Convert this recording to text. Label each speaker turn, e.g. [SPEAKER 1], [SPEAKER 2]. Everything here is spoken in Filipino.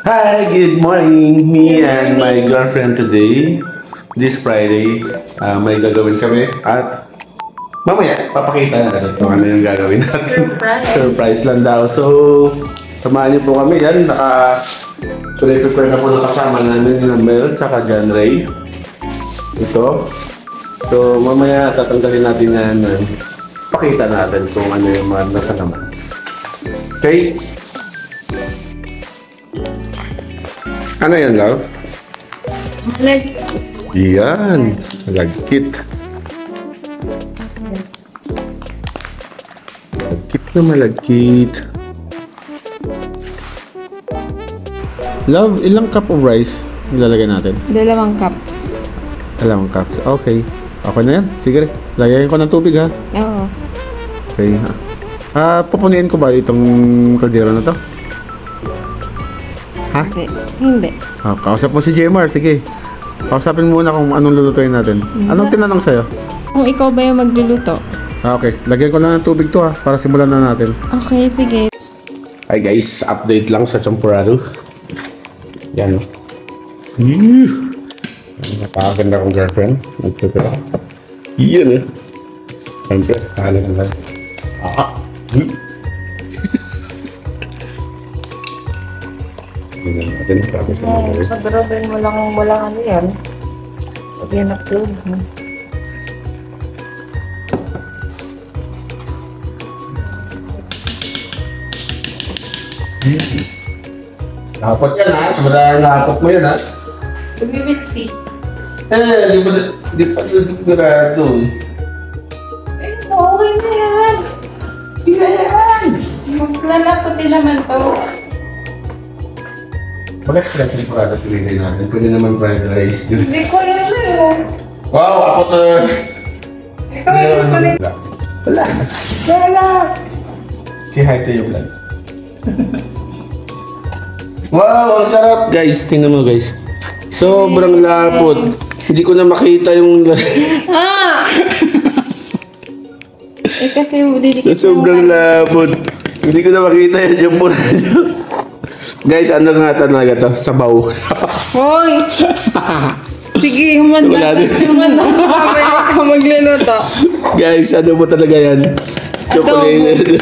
[SPEAKER 1] Hi, good morning. Me and my girlfriend today, this Friday, may gagawin kami at mamaya papakita natin kung ano yung gagawin natin. Surprise lang daw. So, samahan niyo po kami yan. Prepare na po ng kasama namin yung Mel tsaka John Ray. Ito. So, mamaya tatanggalin natin yan. Pakita natin kung ano yung mga nasa naman. Okay? Ano yan, love?
[SPEAKER 2] Malagkit.
[SPEAKER 1] Yan. Malagkit. Malagkit na malagkit. Love, ilang cup of rice ilalagay natin?
[SPEAKER 2] 2 cups.
[SPEAKER 1] 2 cups. Okay. Okay na yan. Sige. Lagayin ko ng tubig, ha?
[SPEAKER 2] Oo.
[SPEAKER 1] Okay. Pupunuin ko ba itong kaldero na to? Ha?
[SPEAKER 2] Hindi.
[SPEAKER 1] Kausap mo si Jmar. Sige. Kausapin muna kung anong lulutuin natin. Anong tinanong sa'yo?
[SPEAKER 2] Kung ikaw ba yung magluluto?
[SPEAKER 1] Okay. Lagyan ko lang ng tubig to, ha? Para simulan na natin.
[SPEAKER 2] Okay, sige.
[SPEAKER 1] Hi guys. Update lang sa champurado. Yan. Napakaganda kong girlfriend. Nagpipira. Yan, siyempre. Halagang lang. Tingnan natin.
[SPEAKER 2] Pag-robin mo lang walang ano yan. Pag yan upload mo.
[SPEAKER 1] Nakapot yan, ha? Sobrang nakapot mo yan, ha?
[SPEAKER 2] Bibitsi.
[SPEAKER 1] Di pa sigurado.
[SPEAKER 2] Eh, okay na yan.
[SPEAKER 1] Hindi na yan!
[SPEAKER 2] Maglalapot din naman to.
[SPEAKER 1] Bakit sila sigurado pinigay natin? Pwede naman fried rice.
[SPEAKER 2] Hindi ko alam sa'yo.
[SPEAKER 1] Wow! Ako to!
[SPEAKER 2] Ikaw ay gusto rin.
[SPEAKER 1] Wala! Wala! Si hi to yung vlog. Wow! Ang sarap! Guys, tingnan mo guys. Sobrang lapot. Hindi ko na makita yung...
[SPEAKER 2] Eh kasi didikit
[SPEAKER 1] Sobrang lapot. Hindi ko na makita yung pura nyo. Guys, ano nga talaga to? Sabaw.
[SPEAKER 2] Hoy! Sige, humanda.
[SPEAKER 1] Wala din.
[SPEAKER 2] Humanda. Mamaya ka magluluto.
[SPEAKER 1] Guys, ano mo talaga yan? Chocolate.